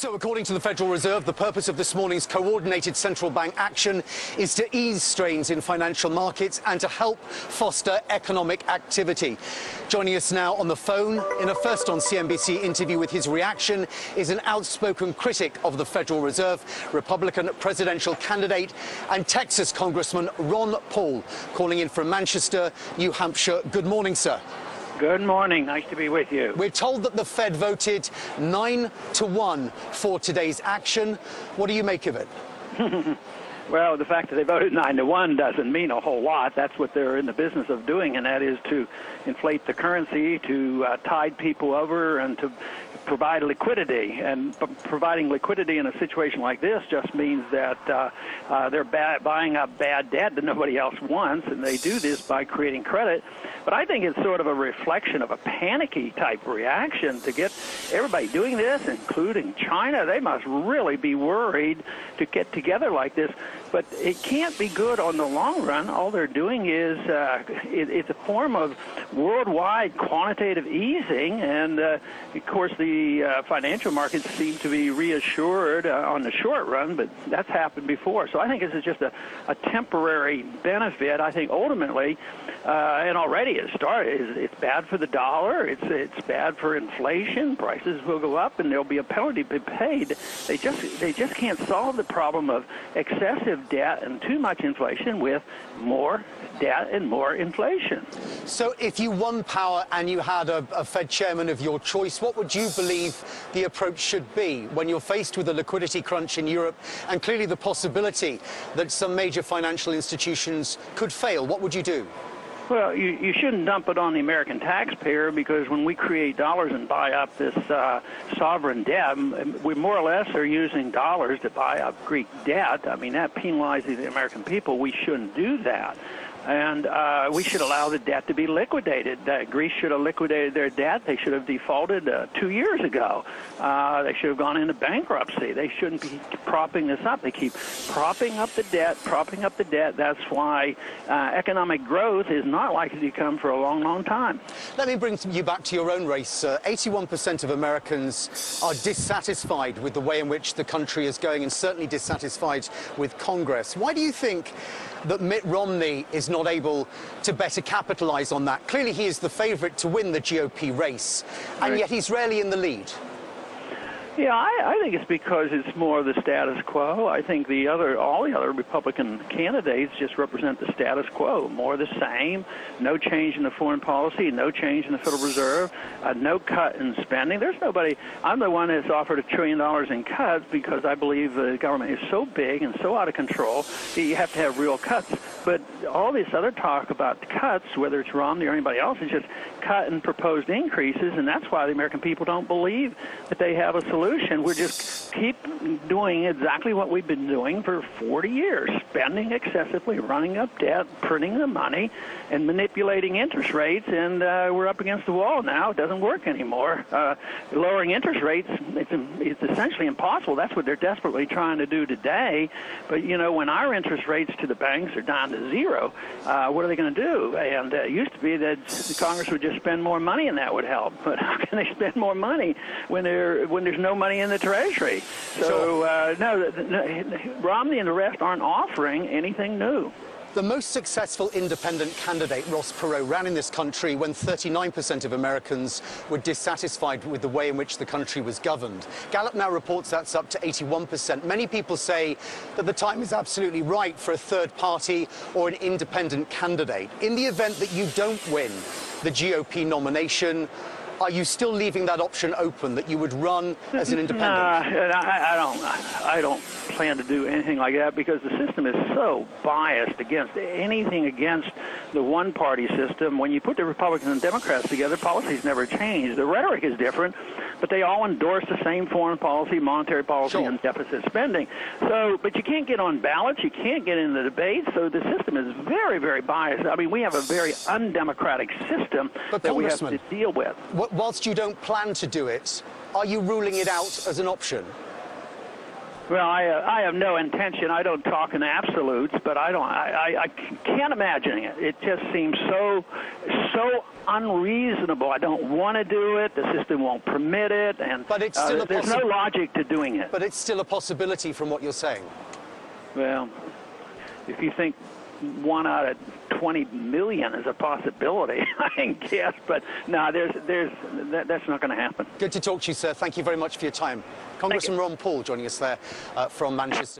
So, according to the Federal Reserve, the purpose of this morning's coordinated central bank action is to ease strains in financial markets and to help foster economic activity. Joining us now on the phone in a first on CNBC interview with his reaction is an outspoken critic of the Federal Reserve, Republican presidential candidate and Texas Congressman Ron Paul, calling in from Manchester, New Hampshire. Good morning, sir. Good morning. Nice to be with you. We're told that the Fed voted 9-1 for today's action. What do you make of it? Well, the fact that they voted 9-1 doesn't mean a whole lot. That's what they're in the business of doing, and that is to inflate the currency, to tide people over, and to provide liquidity. And providing liquidity in a situation like this just means that they're buying up bad debt that nobody else wants, and they do this by creating credit. But I think it's sort of a reflection of a panicky type reaction to get everybody doing this, including China. They must really be worried to get together like this. But it can't be good on the long run. All they're doing is it's a form of worldwide quantitative easing, and of course the financial markets seem to be reassured on the short run, but that's happened before. So I think this is just a temporary benefit. I think ultimately, and already it started, it's bad for the dollar, it's bad for inflation, prices will go up, and there'll be a penalty to be paid. They just can't solve the problem of excessive debt and too much inflation with more debt and more inflation. So if you won power and you had a Fed chairman of your choice, what would you believe the approach should be when you're faced with a liquidity crunch in Europe and clearly the possibility that some major financial institutions could fail? What would you do? Well, you shouldn't dump it on the American taxpayer, because when we create dollars and buy up this sovereign debt, we more or less are using dollars to buy up Greek debt. I mean, that penalizes the American people. We shouldn't do that. And we should allow the debt to be liquidated. Greece should have liquidated their debt. They should have defaulted 2 years ago. They should have gone into bankruptcy. They shouldn't be propping this up. They keep propping up the debt, propping up the debt. That's why economic growth is not likely to come for a long, long time. Let me bring you back to your own race. 81% of Americans are dissatisfied with the way in which the country is going, and certainly dissatisfied with Congress. Why do you think that Mitt Romney is not able to better capitalize on that? Clearly he is the favorite to win the GOP race, and yet he's rarely in the lead. Yeah, I think it's because it's more of the status quo. I think all the other Republican candidates just represent the status quo, more of the same, no change in the foreign policy, no change in the Federal Reserve, no cut in spending. There's nobody. I'm the one that's offered $1 trillion in cuts because I believe the government is so big and so out of control that you have to have real cuts. But all this other talk about cuts, whether it's Romney or anybody else, is just cut and proposed increases, and that's why the American people don't believe that they have a solution. We're just keep doing exactly what we've been doing for 40 years, spending excessively, running up debt, printing the money, and manipulating interest rates, and we're up against the wall now. It doesn't work anymore. Lowering interest rates, it's essentially impossible. That's what they're desperately trying to do today. But, you know, when our interest rates to the banks are down to zero, what are they going to do? And it used to be that Congress would just spend more money and that would help. But how can they spend more money when there's no money in the Treasury? So, no, Romney and the rest aren't offering anything new. The most successful independent candidate, Ross Perot, ran in this country when 39% of Americans were dissatisfied with the way in which the country was governed. Gallup now reports that's up to 81%. Many people say that the time is absolutely right for a third party or an independent candidate. In the event that you don't win the GOP nomination, are you still leaving that option open, that you would run as an independent? I don't plan to do anything like that, because the system is so biased against anything against the one-party system. When you put the Republicans and Democrats together, policies never change. The rhetoric is different, but they all endorse the same foreign policy, monetary policy, and deficit spending. So, but you can't get on ballots, you can't get in the debate, so the system is very, very biased. I mean, we have a very undemocratic system that we have to deal with. Whilst you don't plan to do it, are you ruling it out as an option? Well, I have no intention. I don't talk in absolutes, but I can't imagine it. It just seems so unreasonable. I don't want to do it. The system won't permit it, and but it's still there's no logic to doing it. But it's still a possibility from what you're saying. Well, if you think 1 out of 20 million is a possibility, I guess, but no, that's not going to happen. Good to talk to you, sir. Thank you very much for your time. Congressman Ron Paul joining us there from Manchester.